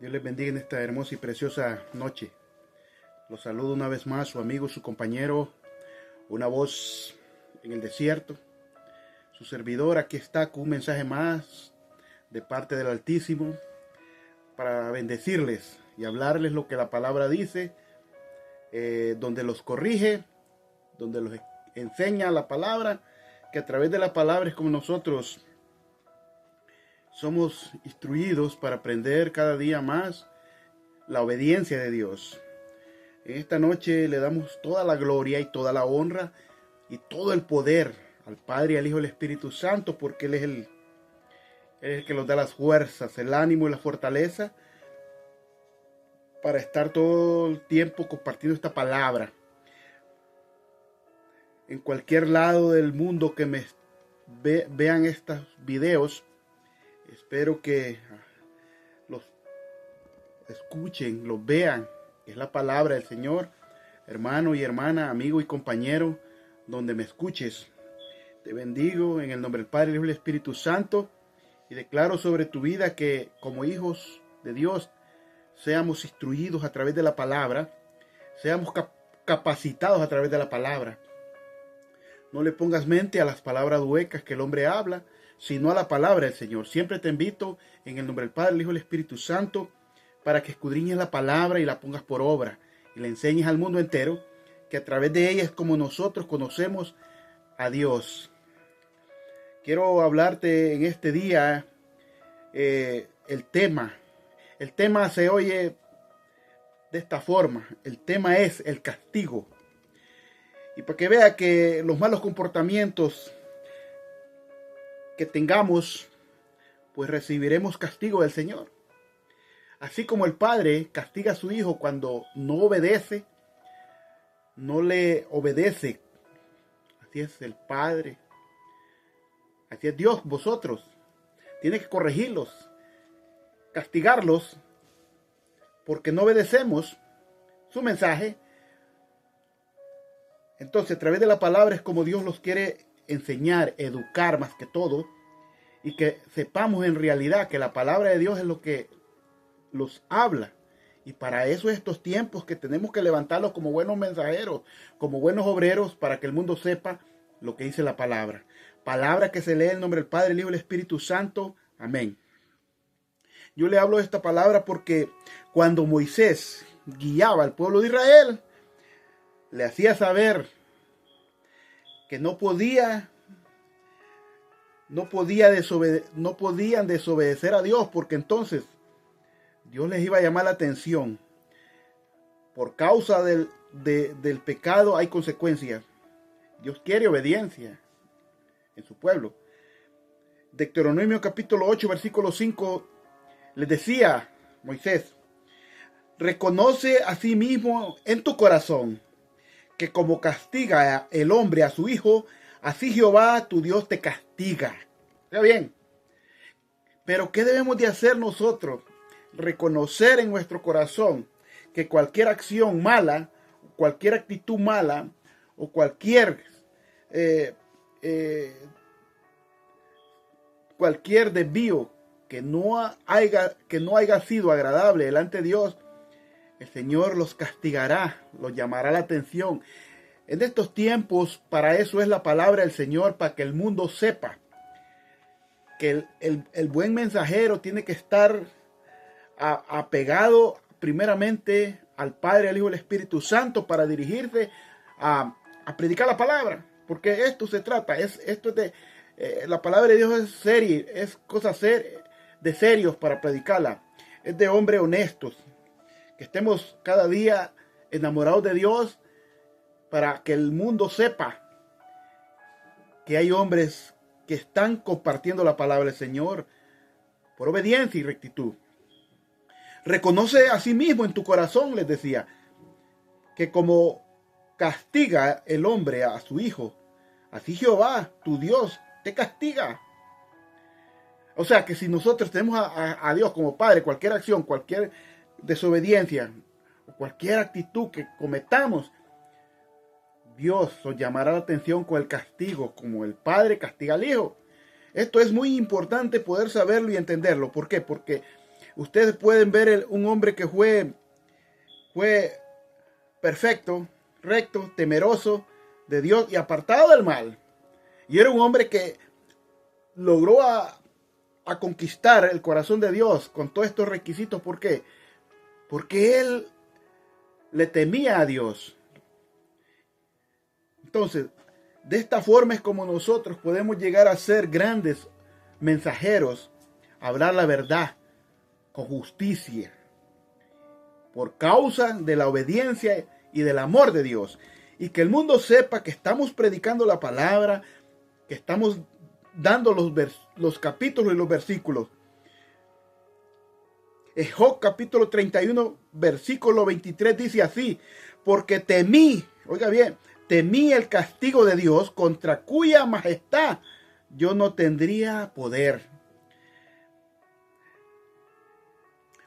Dios les bendiga en esta hermosa y preciosa noche. Los saludo una vez más, su amigo, su compañero, una voz en el desierto. Su servidor aquí está con un mensaje más de parte del Altísimo para bendecirles y hablarles lo que la palabra dice, donde los corrige, donde los enseña la palabra, que a través de la palabra es como nosotros somos instruidos para aprender cada día más la obediencia de Dios. En esta noche le damos toda la gloria y toda la honra y todo el poder al Padre, al Hijo y al Espíritu Santo, porque Él es el que nos da las fuerzas, el ánimo y la fortaleza para estar todo el tiempo compartiendo esta palabra. En cualquier lado del mundo que me vean estos videos, espero que los escuchen, los vean. Es la palabra del Señor, hermano y hermana, amigo y compañero, donde me escuches. Te bendigo en el nombre del Padre, el Hijo y el Espíritu Santo, y declaro sobre tu vida que como hijos de Dios seamos instruidos a través de la palabra, seamos capacitados a través de la palabra. No le pongas mente a las palabras huecas que el hombre habla, sino a la palabra del Señor. Siempre te invito en el nombre del Padre, el Hijo y el Espíritu Santo, para que escudriñes la palabra y la pongas por obra y le enseñes al mundo entero que a través de ella es como nosotros conocemos a Dios. Quiero hablarte en este día el tema. El tema se oye de esta forma. El tema es el castigo. Y para que vea que los malos comportamientos que tengamos, pues recibiremos castigo del Señor. Así como el padre castiga a su hijo cuando no obedece, no le obedece. Así es el Padre. Así es Dios, vosotros. Tiene que corregirlos, castigarlos, porque no obedecemos su mensaje. Entonces, a través de la palabra es como Dios los quiere enseñar, educar más que todo, y que sepamos en realidad que la palabra de Dios es lo que los habla. Y para eso estos tiempos que tenemos que levantarlos como buenos mensajeros, como buenos obreros, para que el mundo sepa lo que dice la palabra. Palabra que se lee en el nombre del Padre, el Hijo y el Espíritu Santo. Amén. Yo le hablo de esta palabra porque cuando Moisés guiaba al pueblo de Israel, le hacía saber que no podían desobedecer a Dios, porque entonces Dios les iba a llamar la atención. Por causa del pecado hay consecuencias. Dios quiere obediencia en su pueblo. Deuteronomio capítulo 8, versículo 5, les decía Moisés: reconoce a sí mismo en tu corazón que como castiga el hombre a su hijo, así Jehová tu Dios te castiga. ¿Está bien? Pero ¿qué debemos de hacer nosotros? Reconocer en nuestro corazón que cualquier acción mala, cualquier actitud mala o cualquier desvío que no haya sido agradable delante de Dios, el Señor los castigará, los llamará la atención. En estos tiempos, para eso es la palabra del Señor, para que el mundo sepa que el buen mensajero tiene que estar apegado primeramente al Padre, al Hijo y al Espíritu Santo para dirigirse a predicar la palabra, porque esto se trata, la palabra de Dios es seria, es cosa de serios para predicarla, es de hombres honestos, que estemos cada día enamorados de Dios para que el mundo sepa que hay hombres que están compartiendo la palabra del Señor por obediencia y rectitud. Reconoce a sí mismo en tu corazón, les decía, que como castiga el hombre a su hijo, así Jehová, tu Dios, te castiga. O sea que si nosotros tenemos a Dios como Padre, cualquier acción, cualquier desobediencia, o cualquier actitud que cometamos, Dios nos llamará la atención con el castigo, como el Padre castiga al Hijo. Esto es muy importante poder saberlo y entenderlo. ¿Por qué? Porque ustedes pueden ver un hombre que fue perfecto, recto, temeroso de Dios y apartado del mal. Y era un hombre que logró a conquistar el corazón de Dios con todos estos requisitos. ¿Por qué? Porque él le temía a Dios. Entonces, de esta forma es como nosotros podemos llegar a ser grandes mensajeros, hablar la verdad con justicia, por causa de la obediencia y del amor de Dios. Y que el mundo sepa que estamos predicando la palabra, que estamos dando los capítulos y los versículos. Job capítulo 31, versículo 23 dice así: porque temí, oiga bien, temí el castigo de Dios, contra cuya majestad yo no tendría poder.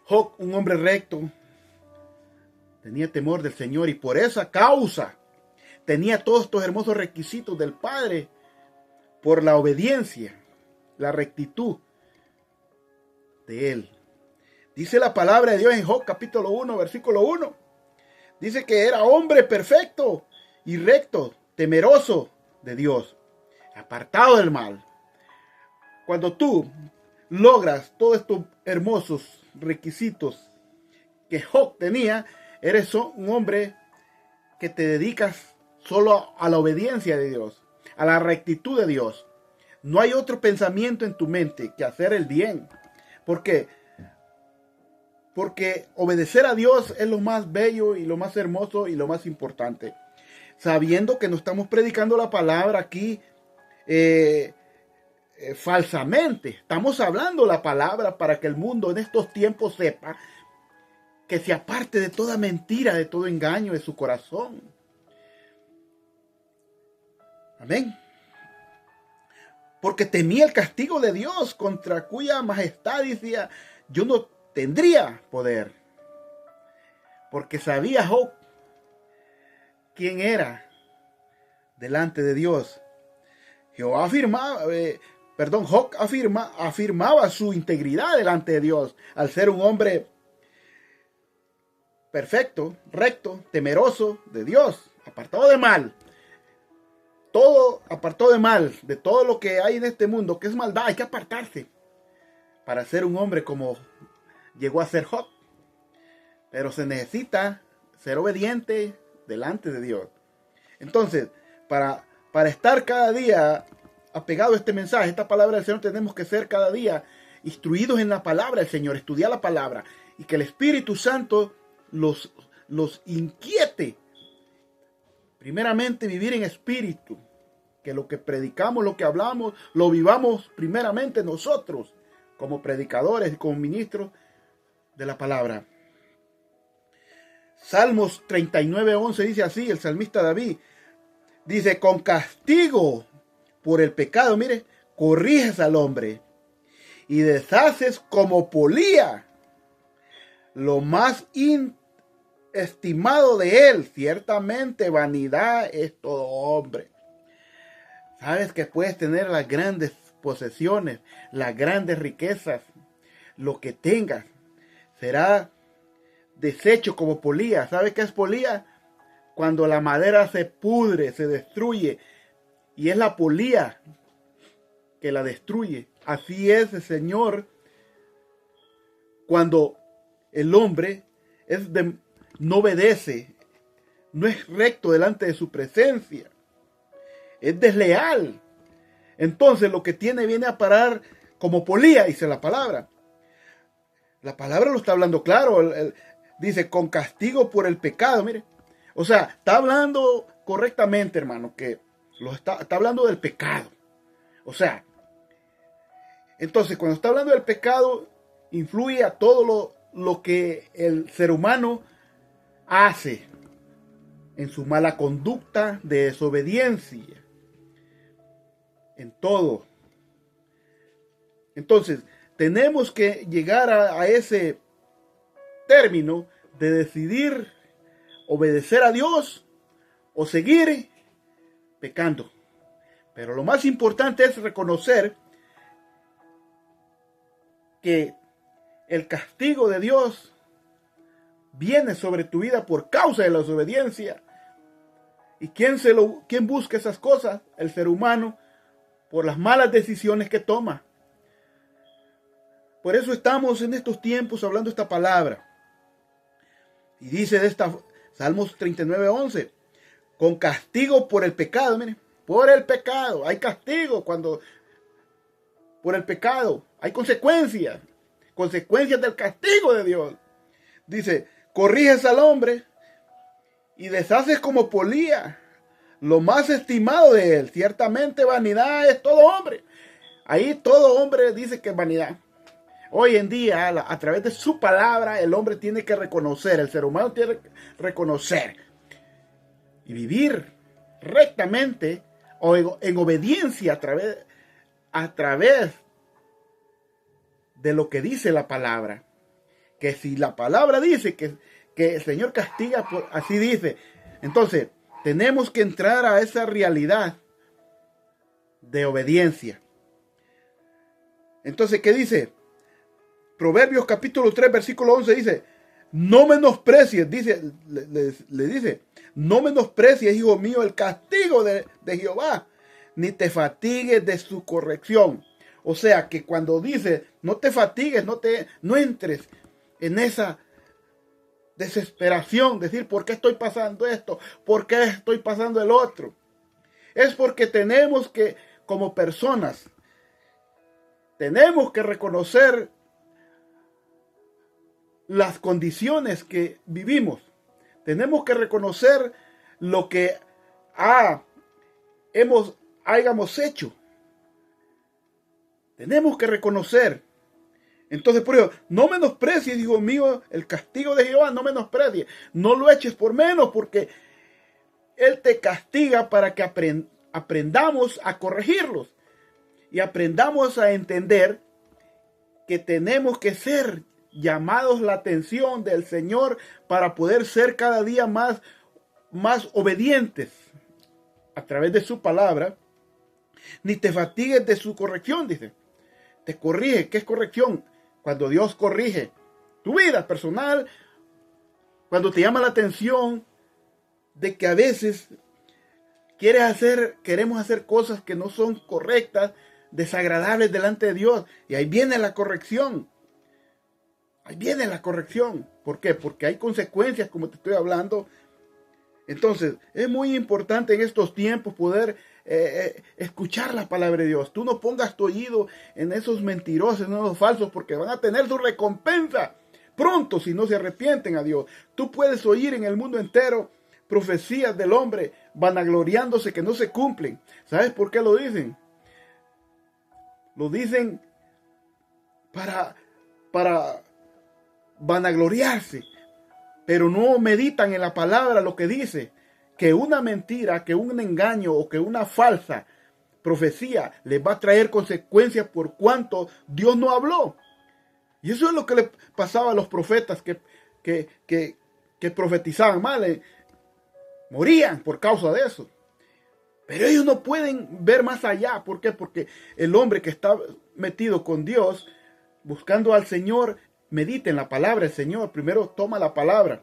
Job, un hombre recto, tenía temor del Señor y por esa causa tenía todos estos hermosos requisitos del Padre, por la obediencia, la rectitud de él. Dice la palabra de Dios en Job capítulo 1, versículo 1. Dice que era hombre perfecto y recto, temeroso de Dios, apartado del mal. Cuando tú logras todos estos hermosos requisitos que Job tenía, eres un hombre que te dedicas solo a la obediencia de Dios, a la rectitud de Dios. No hay otro pensamiento en tu mente que hacer el bien. ¿Por qué? Porque obedecer a Dios es lo más bello y lo más hermoso y lo más importante. Sabiendo que no estamos predicando la palabra aquí falsamente. Estamos hablando la palabra para que el mundo en estos tiempos sepa que se aparte de toda mentira, de todo engaño de su corazón. Amén. Porque temía el castigo de Dios, contra cuya majestad decía, yo no tendría poder. Porque sabía Job quién era delante de Dios. Job afirmaba su integridad delante de Dios al ser un hombre perfecto, recto, temeroso de Dios, apartado de mal. Todo apartado de mal, de todo lo que hay en este mundo, que es maldad, hay que apartarse para ser un hombre como llegó a ser Job. Pero se necesita ser obediente delante de Dios. Entonces, para estar cada día apegado a este mensaje, esta palabra del Señor, tenemos que ser cada día instruidos en la palabra del Señor, estudiar la palabra y que el Espíritu Santo los inquiete. Primeramente, vivir en espíritu, que lo que predicamos, lo que hablamos, lo vivamos primeramente nosotros, como predicadores y como ministros de la palabra. Salmos 39:11 dice así, el salmista David, dice, con castigo por el pecado, mire, corriges al hombre y deshaces como polía lo más estimado de él. Ciertamente vanidad es todo hombre. Sabes que puedes tener las grandes posesiones, las grandes riquezas, lo que tengas será deshecho como polía. ¿Sabes qué es polía? Cuando la madera se pudre, se destruye, y es la polía que la destruye. Así es el Señor cuando el hombre no obedece, no es recto delante de su presencia, es desleal. Entonces lo que tiene viene a parar como polía, dice la palabra. La palabra lo está hablando claro. Dice, con castigo por el pecado, mire. O sea, está hablando correctamente, hermano, que está hablando del pecado. O sea, entonces cuando está hablando del pecado, influye a todo lo que el ser humano hace en su mala conducta de desobediencia. En todo. Entonces, tenemos que llegar a ese término de decidir obedecer a Dios o seguir pecando. Pero lo más importante es reconocer que el castigo de Dios viene sobre tu vida por causa de la desobediencia. ¿Y quién busca esas cosas? El ser humano, por las malas decisiones que toma. Por eso estamos en estos tiempos hablando esta palabra. Y dice de esta Salmos 39:11, con castigo por el pecado. Miren, por el pecado. Hay castigo por el pecado. Hay consecuencias. Consecuencias del castigo de Dios. Dice, corriges al hombre y deshaces como polía lo más estimado de él. Ciertamente vanidad es todo hombre. Ahí todo hombre dice que es vanidad. Hoy en día, a través de su palabra, el hombre tiene que reconocer, el ser humano tiene que reconocer y vivir rectamente o en obediencia a través de lo que dice la palabra. Que si la palabra dice que el Señor castiga, así dice. Entonces, tenemos que entrar a esa realidad de obediencia. Entonces, ¿qué dice? Proverbios capítulo 3, versículo 11 dice, no menosprecies, le dice, no menosprecies, hijo mío, el castigo de Jehová, ni te fatigues de su corrección. O sea, que cuando dice, no te fatigues, no entres en esa desesperación, decir, ¿por qué estoy pasando esto? ¿Por qué estoy pasando el otro? Es porque tenemos que, como personas, tenemos que reconocer las condiciones que vivimos. Tenemos que reconocer lo que hayamos hecho. Tenemos que reconocer. Entonces, por eso, no menosprecies, hijo mío, el castigo de Jehová, no menosprecies. No lo eches por menos, porque Él te castiga para que aprendamos a corregirlos. Y aprendamos a entender que tenemos que ser llamados la atención del Señor para poder ser cada día más obedientes a través de su palabra. Ni te fatigues de su corrección, dice. Te corrige. ¿Qué es corrección? Cuando Dios corrige tu vida personal, cuando te llama la atención de que a veces queremos hacer cosas que no son correctas, desagradables delante de Dios, y ahí viene la corrección. Ahí viene la corrección. ¿Por qué? Porque hay consecuencias, como te estoy hablando. Entonces, es muy importante en estos tiempos poder escuchar la palabra de Dios. Tú no pongas tu oído en esos mentirosos, en esos falsos, porque van a tener su recompensa pronto si no se arrepienten a Dios. Tú puedes oír en el mundo entero profecías del hombre vanagloriándose que no se cumplen. ¿Sabes por qué lo dicen? Lo dicen para vanagloriarse, pero no meditan en la palabra lo que dice, que una mentira, que un engaño o que una falsa profecía les va a traer consecuencias por cuanto Dios no habló. Y eso es lo que le pasaba a los profetas que profetizaban mal, morían por causa de eso. Pero ellos no pueden ver más allá. ¿Por qué? Porque el hombre que está metido con Dios, buscando al Señor, medita en la palabra del Señor. Primero toma la palabra,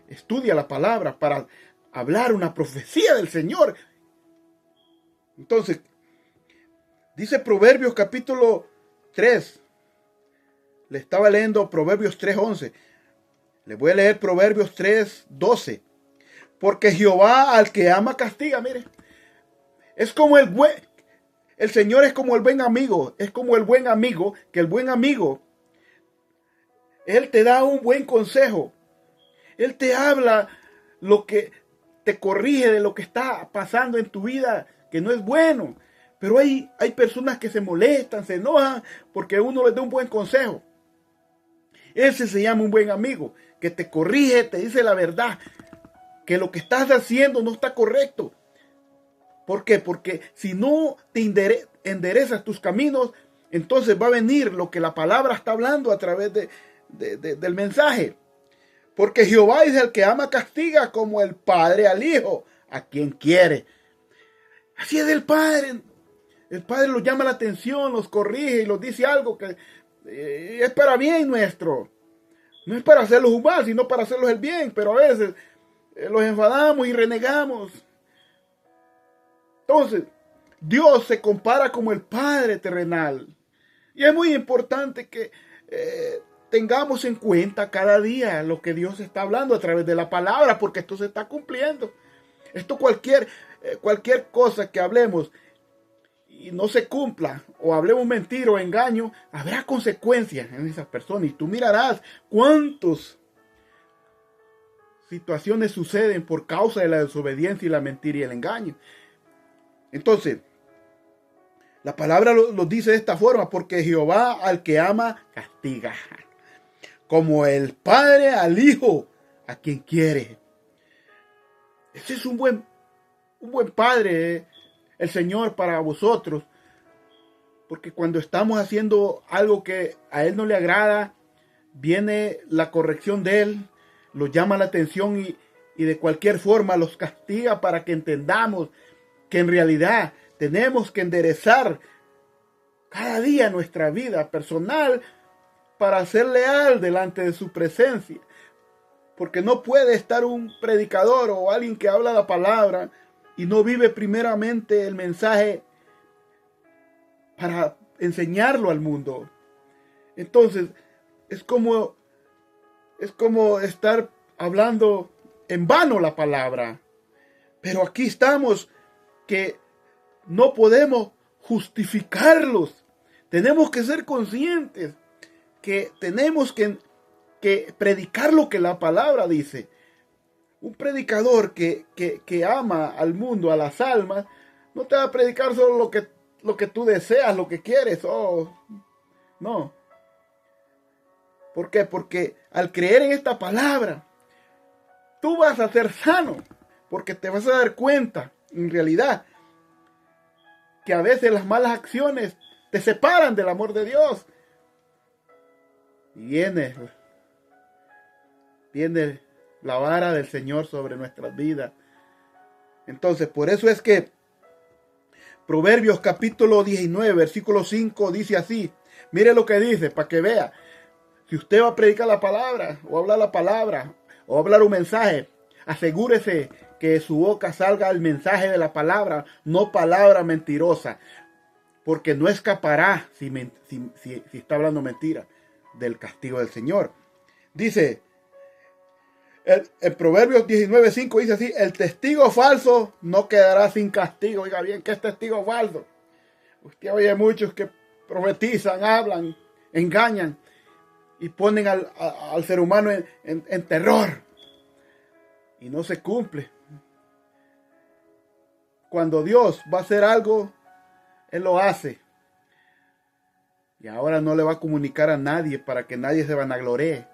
estudia la palabra para hablar una profecía del Señor. Entonces, dice Proverbios capítulo 3. Le estaba leyendo Proverbios 3:11. Le voy a leer Proverbios 3:12. Porque Jehová al que ama castiga. Mire, es como el Señor es como el buen amigo. Es como el buen amigo, que el buen amigo, Él te da un buen consejo. Él te habla lo que te corrige de lo que está pasando en tu vida, que no es bueno. Pero hay personas que se molestan, se enojan porque uno les da un buen consejo. Ese se llama un buen amigo, que te corrige, te dice la verdad, que lo que estás haciendo no está correcto. ¿Por qué? Porque si no te enderezas tus caminos, entonces va a venir lo que la palabra está hablando a través del mensaje. Porque Jehová es el que ama castiga, como el padre al hijo, a quien quiere. Así es el padre. El padre los llama la atención, los corrige y los dice algo que es para bien nuestro. No es para hacerlos un mal, sino para hacerlos el bien. Pero a veces los enfadamos y renegamos. Entonces, Dios se compara como el Padre terrenal. Y es muy importante que tengamos en cuenta cada día lo que Dios está hablando a través de la palabra, porque esto se está cumpliendo. Esto cualquier cosa que hablemos y no se cumpla, o hablemos mentira o engaño, habrá consecuencias en esas personas. Y tú mirarás cuántas situaciones suceden por causa de la desobediencia y la mentira y el engaño. Entonces, la palabra lo dice de esta forma: porque Jehová al que ama castiga, como el padre al hijo a quien quiere. Ese es un buen padre, el Señor, para vosotros. Porque cuando estamos haciendo algo que a Él no le agrada, viene la corrección de Él, los llama la atención y de cualquier forma los castiga para que entendamos que en realidad tenemos que enderezar cada día nuestra vida personal para ser leal delante de su presencia. Porque no puede estar un predicador o alguien que habla la palabra y no vive primeramente el mensaje para enseñarlo al mundo. Entonces, es como estar hablando en vano la palabra. Pero aquí estamos, que no podemos justificarlos. Tenemos que ser conscientes que tenemos que predicar lo que la palabra dice. Un predicador que ama al mundo, a las almas, no te va a predicar solo lo que tú deseas, lo que quieres. No. ¿Por qué? Porque al creer en esta palabra, tú vas a ser sano. Porque te vas a dar cuenta, en realidad, que a veces las malas acciones te separan del amor de Dios. Y viene la vara del Señor sobre nuestras vidas. Entonces, por eso es que Proverbios capítulo 19, versículo 5 dice así. Mire lo que dice, para que vea. Si usted va a predicar la palabra, o hablar la palabra, o hablar un mensaje, asegúrese que de su boca salga el mensaje de la palabra, no palabra mentirosa. Porque no escapará, si está hablando mentira, del castigo del Señor. Dice, en Proverbios 19:5 dice así: el testigo falso no quedará sin castigo. Oiga bien, ¿qué es testigo falso? Usted oye muchos que profetizan, hablan, engañan y ponen al ser humano en terror. Y no se cumple. Cuando Dios va a hacer algo, Él lo hace. Y ahora no le va a comunicar a nadie para que nadie se vanagloree.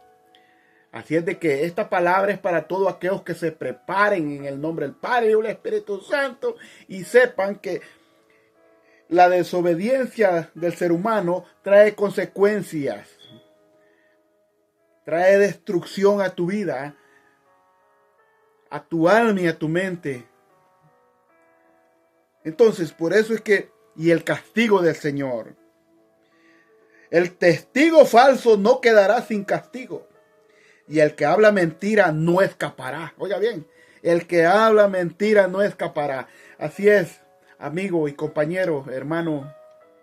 Así es de que esta palabra es para todos aquellos que se preparen en el nombre del Padre y del Espíritu Santo y sepan que la desobediencia del ser humano trae consecuencias. Trae destrucción a tu vida, a tu alma y a tu mente. Entonces, por eso es que, y el castigo del Señor. El testigo falso no quedará sin castigo. Y el que habla mentira no escapará. Oiga bien, el que habla mentira no escapará. Así es, amigo y compañero, hermano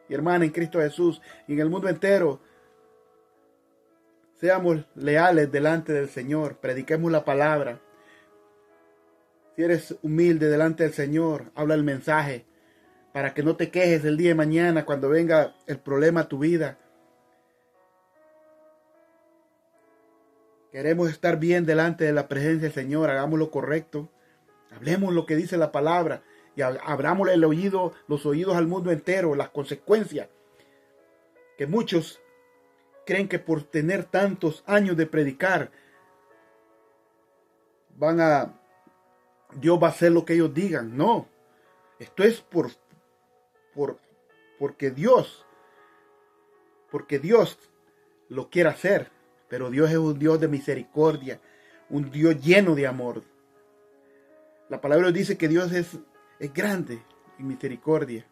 y hermana en Cristo Jesús y en el mundo entero. Seamos leales delante del Señor. Prediquemos la palabra. Si eres humilde delante del Señor, habla el mensaje para que no te quejes el día de mañana cuando venga el problema a tu vida. Queremos estar bien delante de la presencia del Señor. Hagamos lo correcto. Hablemos lo que dice la palabra y abramos los oídos al mundo entero. Las consecuencias que muchos creen que por tener tantos años de predicar Dios va a hacer lo que ellos digan. No, esto es porque Dios lo quiere hacer. Pero Dios es un Dios de misericordia, un Dios lleno de amor. La palabra dice que Dios es grande en misericordia.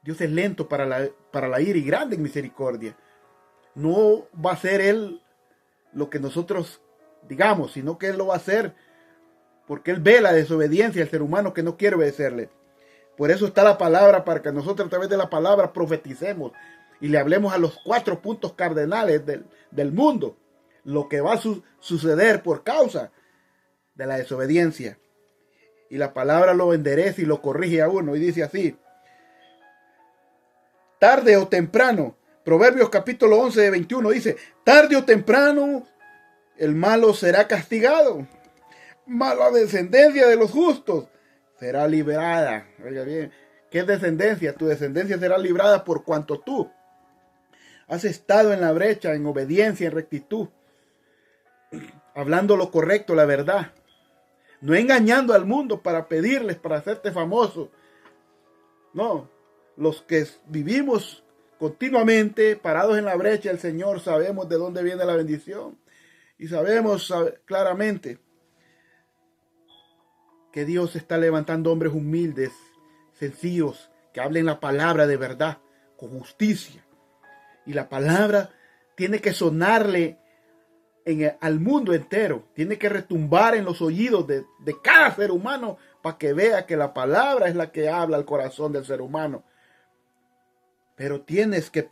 Dios es lento para la ira y grande en misericordia. No va a ser Él lo que nosotros digamos, sino que Él lo va a hacer porque Él ve la desobediencia del ser humano que no quiere obedecerle. Por eso está la palabra, para que nosotros a través de la palabra profeticemos y le hablemos a los 4 puntos cardenales del mundo, lo que va a suceder por causa de la desobediencia. Y la palabra lo endereza y lo corrige a uno, y dice así: tarde o temprano, Proverbios capítulo 11 de 21 dice: tarde o temprano el malo será castigado, mas la descendencia de los justos será librada. Oiga bien, ¿qué es descendencia? Tu descendencia será librada por cuanto tú has estado en la brecha, en obediencia, en rectitud, hablando lo correcto, la verdad, no engañando al mundo para pedirles, para hacerte famoso. No, los que vivimos continuamente parados en la brecha del Señor sabemos de dónde viene la bendición y sabemos claramente que Dios está levantando hombres humildes, sencillos, que hablen la palabra de verdad, con justicia. Y la palabra tiene que sonarle al mundo entero, tiene que retumbar en los oídos de cada ser humano para que vea que la palabra es la que habla al corazón del ser humano. Pero tienes que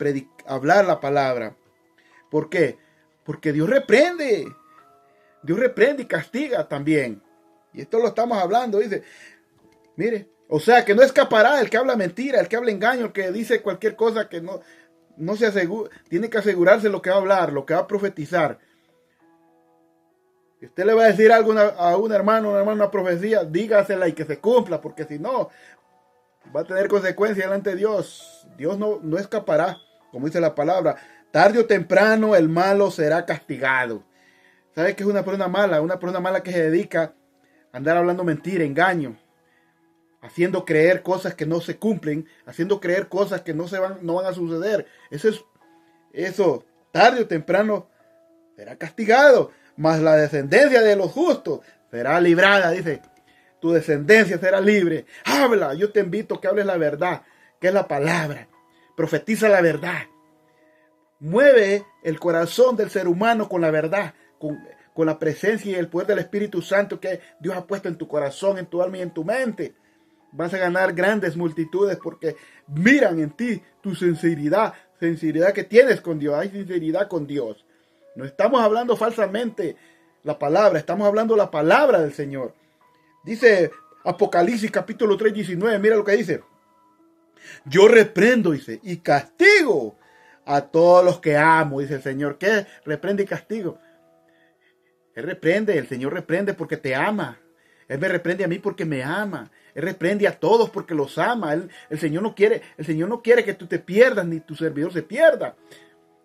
hablar la palabra. ¿Por qué? Porque Dios reprende y castiga también. Y esto lo estamos hablando, dice, mire, o sea que no escapará el que habla mentira, el que habla engaño, el que dice cualquier cosa que no se asegura, tiene que asegurarse lo que va a hablar, lo que va a profetizar. Si usted le va a decir algo a un hermano, una profecía, dígasela y que se cumpla, porque si no, va a tener consecuencias delante de Dios. Dios no escapará, como dice la palabra. Tarde o temprano el malo será castigado. ¿Sabe qué es una persona mala? Una persona mala que se dedica a andar hablando mentira, engaño, haciendo creer cosas que no se cumplen, haciendo creer cosas que no van a suceder. Eso, tarde o temprano será castigado, mas la descendencia de los justos será librada, dice. Tu descendencia será libre. Habla, yo te invito a que hables la verdad, que es la palabra. Profetiza la verdad. Mueve el corazón del ser humano con la verdad, con la presencia y el poder del Espíritu Santo que Dios ha puesto en tu corazón, en tu alma y en tu mente. Vas a ganar grandes multitudes porque miran en ti tu sinceridad que tienes con Dios. Hay sinceridad con Dios. No estamos hablando falsamente la palabra, estamos hablando la palabra del Señor. Dice Apocalipsis capítulo 3, 19, mira lo que dice. Yo reprendo, dice, y castigo a todos los que amo, dice el Señor. ¿Qué? Reprende y castigo. El Señor reprende porque te ama. Él me reprende a mí porque me ama. Él reprende a todos porque los ama. El Señor no quiere que tú te pierdas ni tu servidor se pierda.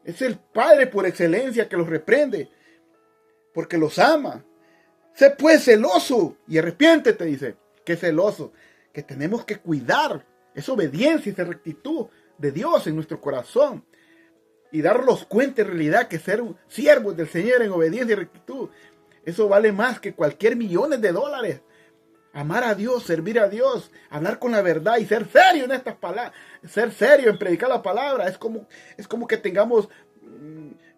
Es el Padre por excelencia que los reprende porque los ama. Sé pues celoso y arrepiéntete, dice. Que celoso, que tenemos que cuidar esa obediencia, esa rectitud de Dios en nuestro corazón. Y darnos cuenta en realidad que ser siervos del Señor en obediencia y rectitud, eso vale más que cualquier millones de dólares. Amar a Dios, servir a Dios, hablar con la verdad y ser serio en estas palabras, ser serio en predicar la palabra. Es como que tengamos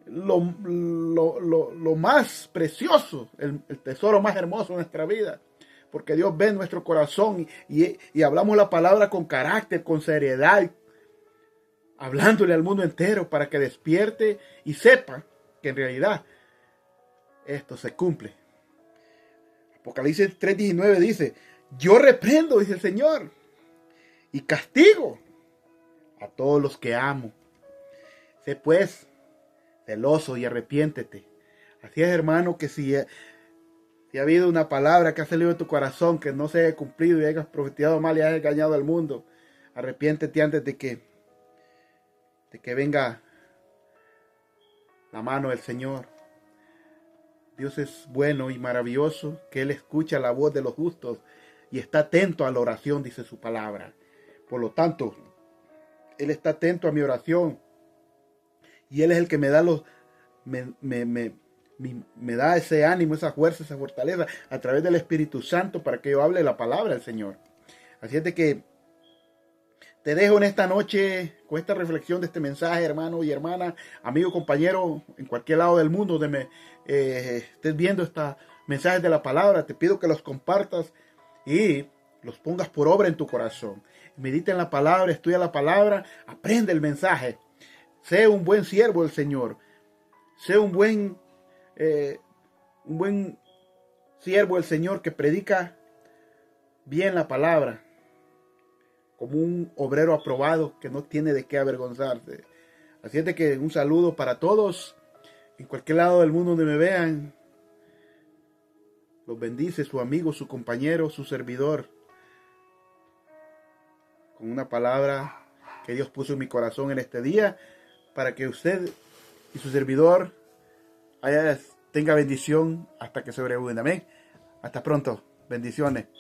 lo más precioso, el tesoro más hermoso de nuestra vida. Porque Dios ve nuestro corazón y hablamos la palabra con carácter, con seriedad, hablándole al mundo entero para que despierte y sepa que en realidad esto se cumple. Apocalipsis 3:19 dice, yo reprendo, dice el Señor, y castigo a todos los que amo. Sé pues celoso y arrepiéntete. Así es, hermano, que si ha habido una palabra que ha salido de tu corazón que no se haya cumplido y hayas profetizado mal y hayas engañado al mundo, arrepiéntete antes de que venga la mano del Señor. Dios es bueno y maravilloso, que Él escucha la voz de los justos y está atento a la oración, dice su palabra. Por lo tanto, Él está atento a mi oración y Él es el que me da me da ese ánimo, esa fuerza, esa fortaleza a través del Espíritu Santo para que yo hable la palabra del Señor. Así es de que Te dejo en esta noche con esta reflexión de este mensaje, hermano y hermana, amigo, compañero, en cualquier lado del mundo donde me estés viendo estos mensajes de la palabra. Te pido que los compartas y los pongas por obra en tu corazón. Medita en la palabra, estudia la palabra, aprende el mensaje. Sé un buen siervo del Señor. Sé un buen siervo del Señor que predica bien la palabra, como un obrero aprobado que no tiene de qué avergonzarse. Así es de que un saludo para todos, en cualquier lado del mundo donde me vean. Los bendice su amigo, su compañero, su servidor, con una palabra que Dios puso en mi corazón en este día, para que usted y su servidor tenga bendición hasta que sobreabunde. Amén. Hasta pronto. Bendiciones.